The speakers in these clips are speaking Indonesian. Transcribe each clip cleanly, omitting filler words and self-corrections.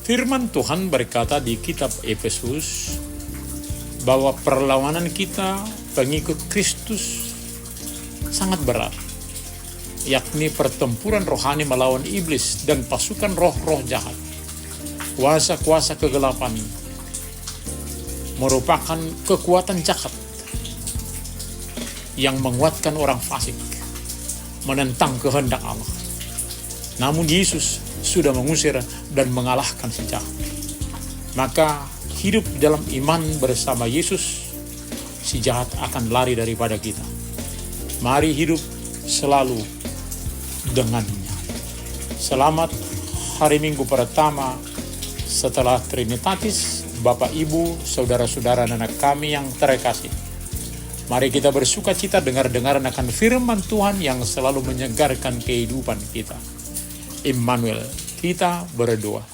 Firman Tuhan berkata di kitab Efesus bahwa perlawanan kita pengikut Kristus sangat berat, yakni pertempuran rohani melawan iblis dan pasukan roh-roh jahat. Kuasa-kuasa kegelapan merupakan kekuatan jahat yang menguatkan orang fasik menentang kehendak Allah. Namun Yesus sudah mengusir dan mengalahkan si jahat. Maka hidup dalam iman bersama Yesus, si jahat akan lari daripada kita. Mari hidup selalu dengannya. Selamat hari Minggu pertama setelah Trinitatis, Bapak, Ibu, saudara-saudara dan anak kami yang terkasih. Mari kita bersuka cita dengar-dengaran akan firman Tuhan yang selalu menyegarkan kehidupan kita. Immanuel, kita berdoa.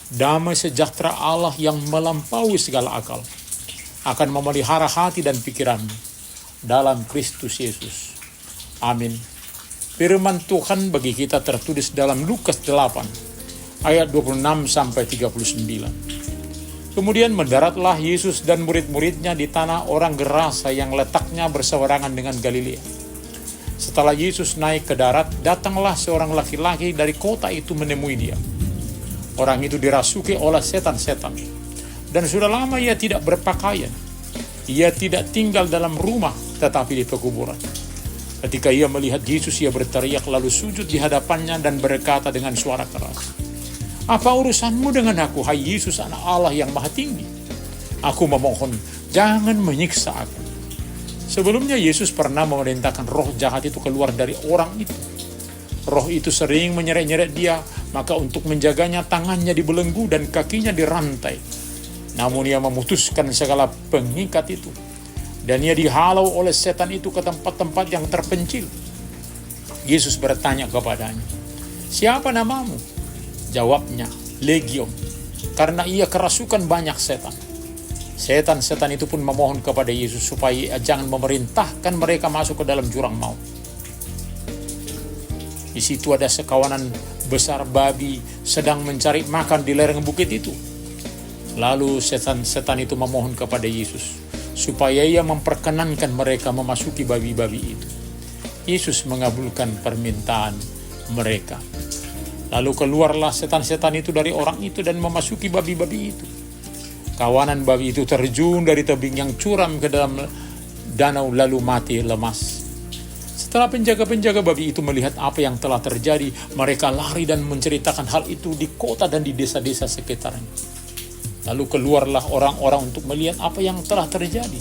Damai sejahtera Allah yang melampaui segala akal akan memelihara hati dan pikiranmu dalam Kristus Yesus. Amin. Firman Tuhan bagi kita tertulis dalam Lukas 8 ayat 26 sampai 39. Kemudian mendaratlah Yesus dan murid-muridnya di tanah orang Gerasa yang letaknya berseberangan dengan Galilea. Setelah Yesus naik ke darat, datanglah seorang laki-laki dari kota itu menemui dia. Orang itu dirasuki oleh setan-setan, dan sudah lama ia tidak berpakaian. Ia tidak tinggal dalam rumah, tetapi di pekuburan. Ketika ia melihat Yesus, ia berteriak lalu sujud di hadapannya dan berkata dengan suara keras, "Apa urusanmu dengan aku, hai Yesus, anak Allah yang maha tinggi? Aku memohon, jangan menyiksa aku." Sebelumnya Yesus pernah memerintahkan roh jahat itu keluar dari orang itu. Roh itu sering menyeret-nyeret dia, maka untuk menjaganya tangannya dibelenggu dan kakinya dirantai. Namun ia memutuskan segala pengikat itu, dan ia dihalau oleh setan itu ke tempat-tempat yang terpencil. Yesus bertanya kepadanya, "Siapa namamu?" Jawabnya, "Legion," karena ia kerasukan banyak setan. Setan-setan itu pun memohon kepada Yesus supaya ia jangan memerintahkan mereka masuk ke dalam jurang maut. Di situ ada sekawanan besar babi sedang mencari makan di lereng bukit itu. Lalu setan-setan itu memohon kepada Yesus supaya ia memperkenankan mereka memasuki babi-babi itu. Yesus mengabulkan permintaan mereka. Lalu keluarlah setan-setan itu dari orang itu dan memasuki babi-babi itu. Kawanan babi itu terjun dari tebing yang curam ke dalam danau lalu mati lemas. Setelah penjaga-penjaga babi itu melihat apa yang telah terjadi, mereka lari dan menceritakan hal itu di kota dan di desa-desa sekitarnya. Lalu keluarlah orang-orang untuk melihat apa yang telah terjadi.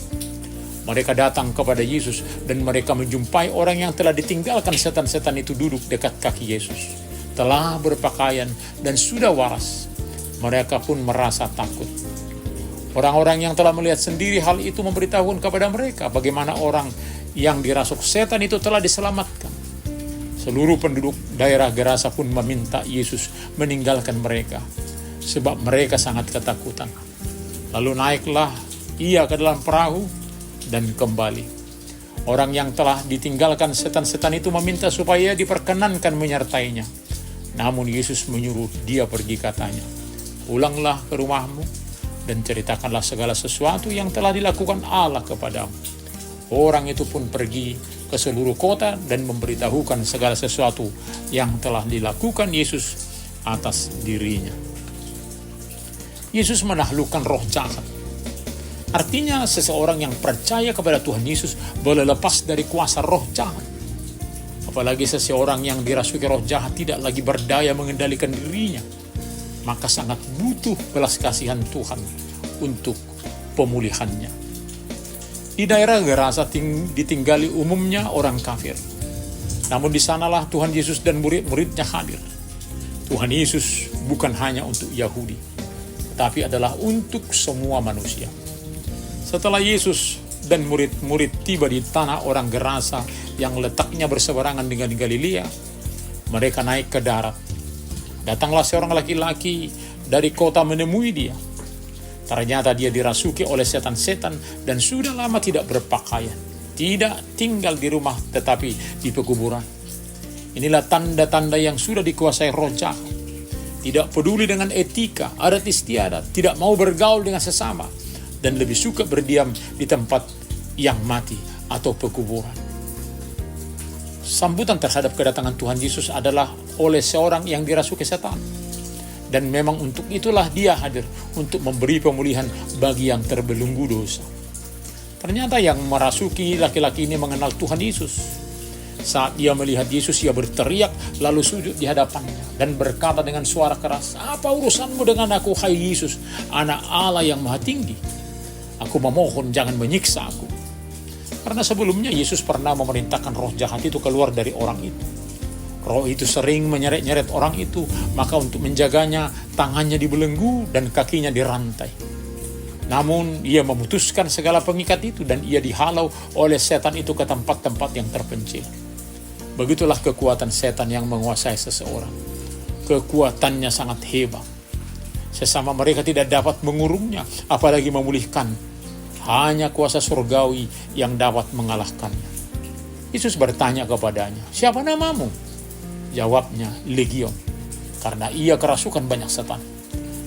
Mereka datang kepada Yesus dan mereka menjumpai orang yang telah ditinggalkan setan-setan itu duduk dekat kaki Yesus, telah berpakaian dan sudah waras. Mereka pun merasa takut. Orang-orang yang telah melihat sendiri hal itu memberitahukan kepada mereka bagaimana orang yang dirasuk setan itu telah diselamatkan. Seluruh penduduk daerah Gerasa pun meminta Yesus meninggalkan mereka, sebab mereka sangat ketakutan. Lalu naiklah ia ke dalam perahu dan kembali. Orang yang telah ditinggalkan setan-setan itu meminta supaya diperkenankan menyertainya. Namun Yesus menyuruh dia pergi, katanya, "Pulanglah ke rumahmu dan ceritakanlah segala sesuatu yang telah dilakukan Allah kepadamu." Orang itu pun pergi ke seluruh kota dan memberitahukan segala sesuatu yang telah dilakukan Yesus atas dirinya. Yesus menaklukkan roh jahat. Artinya seseorang yang percaya kepada Tuhan Yesus boleh lepas dari kuasa roh jahat. Apalagi seseorang yang dirasuki roh jahat tidak lagi berdaya mengendalikan dirinya, maka sangat butuh belas kasihan Tuhan untuk pemulihannya. Di daerah Gerasa ditinggali umumnya orang kafir. Namun di sanalah Tuhan Yesus dan murid-muridnya hadir. Tuhan Yesus bukan hanya untuk Yahudi, tetapi adalah untuk semua manusia. Setelah Yesus dan murid-murid tiba di tanah orang Gerasa yang letaknya berseberangan dengan Galilea, mereka naik ke darat. Datanglah seorang laki-laki dari kota menemui dia. Ternyata dia dirasuki oleh setan-setan dan sudah lama tidak berpakaian, tidak tinggal di rumah tetapi di pekuburan. Inilah tanda-tanda yang sudah dikuasai roh jahat. tidak peduli dengan etika, adat istiadat, tidak mau bergaul dengan sesama, dan lebih suka berdiam di tempat yang mati atau pekuburan. Sambutan terhadap kedatangan Tuhan Yesus adalah oleh seorang yang dirasuki setan. Dan memang untuk itulah dia hadir, untuk memberi pemulihan bagi yang terbelenggu dosa. Ternyata yang merasuki laki-laki ini mengenal Tuhan Yesus. Saat ia melihat Yesus, ia berteriak lalu sujud di hadapannya dan berkata dengan suara keras, "Apa urusanmu dengan aku, hai Yesus, anak Allah yang maha tinggi? Aku memohon jangan menyiksa aku." Karena sebelumnya Yesus pernah memerintahkan roh jahat itu keluar dari orang itu. Roh itu sering menyeret-nyeret orang itu, maka untuk menjaganya tangannya dibelenggu dan kakinya dirantai. Namun ia memutuskan segala pengikat itu dan ia dihalau oleh setan itu ke tempat-tempat yang terpencil. Begitulah kekuatan setan yang menguasai seseorang. Kekuatannya sangat hebat. Sesama mereka tidak dapat mengurungnya, apalagi memulihkan. Hanya kuasa surgawi yang dapat mengalahkannya. Yesus bertanya kepadanya, "Siapa namamu?" Jawabnya, "Legion," karena ia kerasukan banyak setan.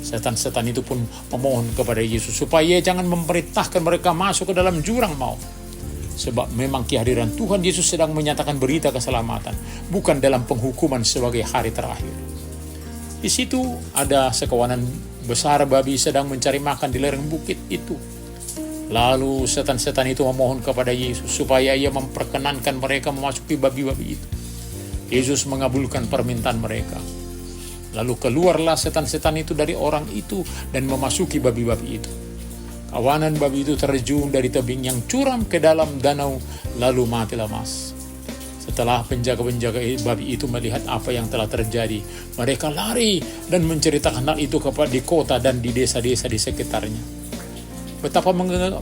Setan-setan itu pun memohon kepada Yesus supaya ia jangan memerintahkan mereka masuk ke dalam jurang maut. Sebab memang kehadiran Tuhan Yesus sedang menyatakan berita keselamatan, bukan dalam penghukuman sebagai hari terakhir. Di situ ada sekawanan besar babi sedang mencari makan di lereng bukit itu. Lalu setan-setan itu memohon kepada Yesus supaya ia memperkenankan mereka memasuki babi-babi itu. Yesus mengabulkan permintaan mereka. Lalu keluarlah setan-setan itu dari orang itu dan memasuki babi-babi itu. Kawanan babi itu terjun dari tebing yang curam ke dalam danau, lalu mati lemas. Setelah penjaga-penjaga babi itu melihat apa yang telah terjadi, mereka lari dan menceritakan hal itu di kota dan di desa-desa di sekitarnya. Betapa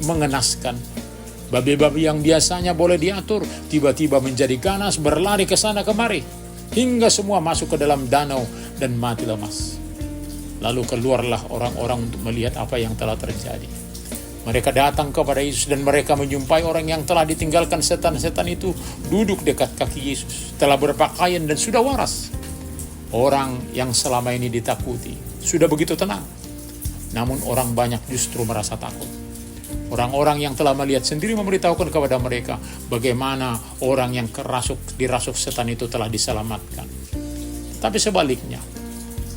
mengenaskan. Babi-babi yang biasanya boleh diatur, tiba-tiba menjadi ganas, berlari ke sana kemari, hingga semua masuk ke dalam danau dan mati lemas. Lalu keluarlah orang-orang untuk melihat apa yang telah terjadi. Mereka datang kepada Yesus dan mereka menjumpai orang yang telah ditinggalkan setan-setan itu duduk dekat kaki Yesus, telah berpakaian dan sudah waras. Orang yang selama ini ditakuti sudah begitu tenang. Namun orang banyak justru merasa takut. Orang-orang yang telah melihat sendiri memberitahukan kepada mereka bagaimana orang yang dirasuk setan itu telah diselamatkan. Tapi sebaliknya,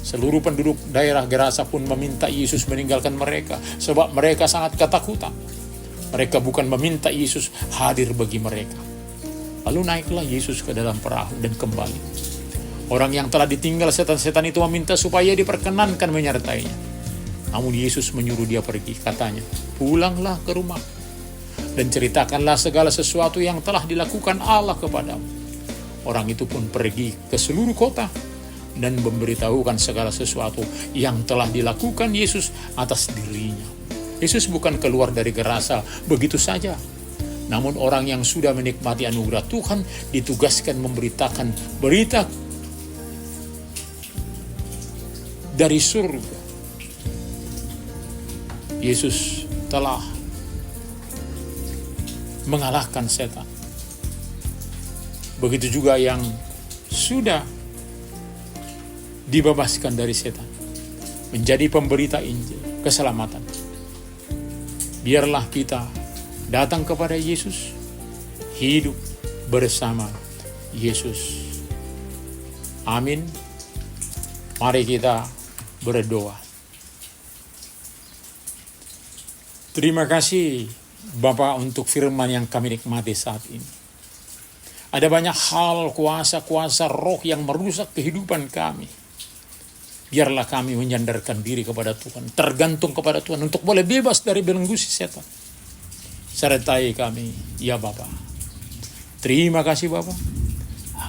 seluruh penduduk daerah Gerasa pun meminta Yesus meninggalkan mereka, sebab mereka sangat ketakutan. Mereka bukan meminta Yesus hadir bagi mereka. Lalu naiklah Yesus ke dalam perahu dan kembali. Orang yang telah ditinggal setan-setan itu meminta supaya diperkenankan menyertainya. Namun Yesus menyuruh dia pergi, katanya, "Pulanglah ke rumah dan ceritakanlah segala sesuatu yang telah dilakukan Allah kepadamu." Orang itu pun pergi ke seluruh kota dan memberitahukan segala sesuatu yang telah dilakukan Yesus atas dirinya. Yesus bukan keluar dari Gerasa begitu saja. Namun orang yang sudah menikmati anugerah Tuhan ditugaskan memberitakan berita dari surga. Yesus telah mengalahkan setan. Begitu juga yang sudah dibebaskan dari setan, menjadi pemberita Injil, keselamatan. Biarlah kita datang kepada Yesus, hidup bersama Yesus. Amin. Mari kita berdoa. Terima kasih Bapa untuk firman yang kami nikmati saat ini. Ada banyak hal, kuasa-kuasa roh yang merusak kehidupan kami. Biarlah kami menyandarkan diri kepada Tuhan, tergantung kepada Tuhan untuk boleh bebas dari belenggu si setan. Sertai kami, ya Bapa. Terima kasih Bapa.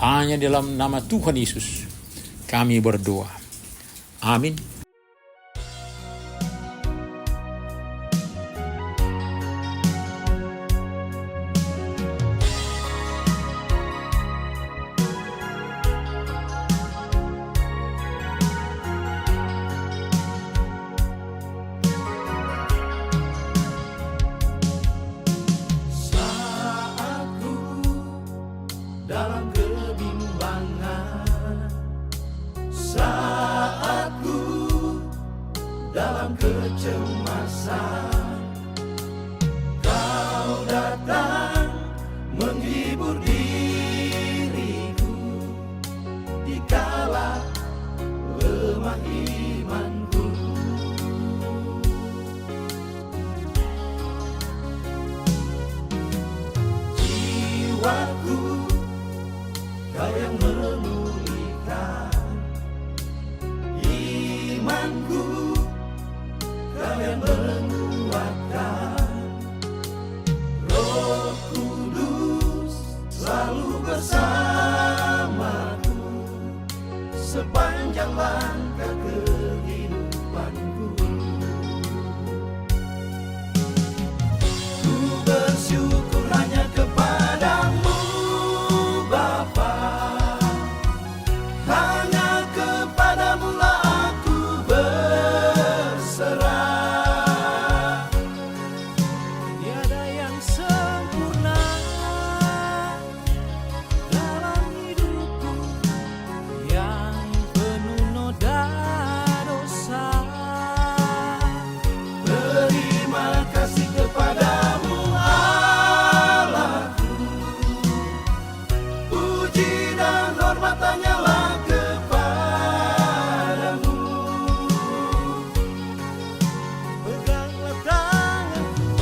Hanya dalam nama Tuhan Yesus kami berdoa. Amin. Dalam kebimbangan, saat dalam kecemasan. Kau datang menghibur diriku dikala lemah imanku. Jiwaku Kau yang memulihkan, imanku Kau yang menguatkan. Roh Kudus selalu bersamaku sepanjang langkah kehidupanku. Ku bersyukur hanya kepadamu Bapa, hanya kepadamu lah aku berserah. Tiada yang sempurna dalam hidupku yang penuh noda dosa. Terima kasih kepadamu Allahku, puji dan hormat hanyalah kepadamu. Peganglah tanganku,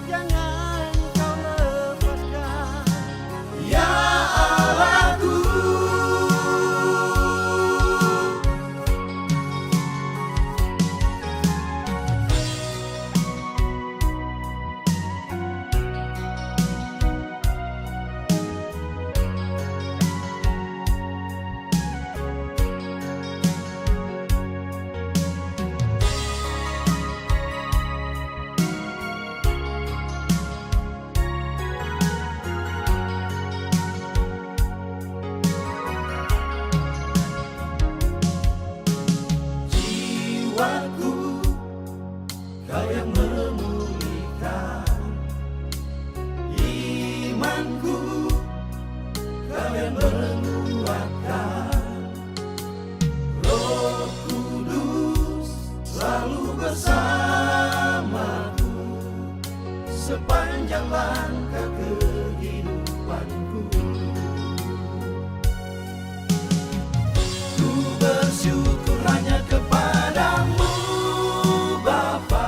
jangan kau lepaskan. Ya Allahku, jiwaku Kau yang memulihkan, imanku Kau yang menguatkan. Roh Kudus selalu bersamaku sepanjang langkah kehidupanku. Ku bersyukur hanya kepadamu Bapa,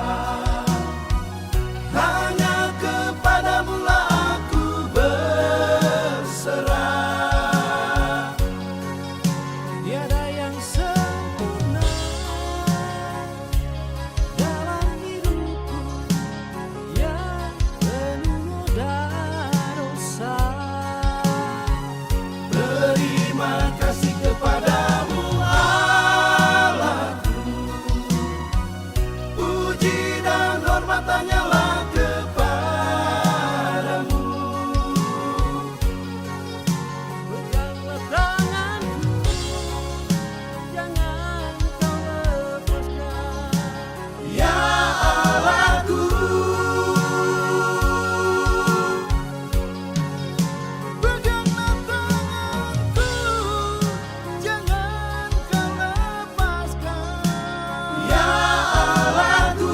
hanya kepadamu lah aku berserah. Tiada yang sempurna dalam hidupku yang penuh noda dosa. Terima kasih kepadamu Allahku, puji dan hormat hanyalah kepadamu. Peganglah tanganku, jangan kau lepaskan. Ya Allahku, Peganglah tanganku, jangan kau lepaskan. ya Allahku.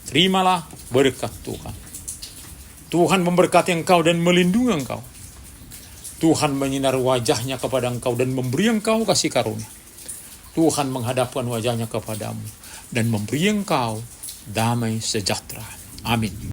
Terimalah berkat Tuhan. Tuhan memberkati engkau dan melindungi engkau. Tuhan menyinari wajahnya kepada engkau dan memberi engkau kasih karunia. Tuhan menghadapkan wajahnya kepadamu dan memberi engkau damai sejahtera. Amin.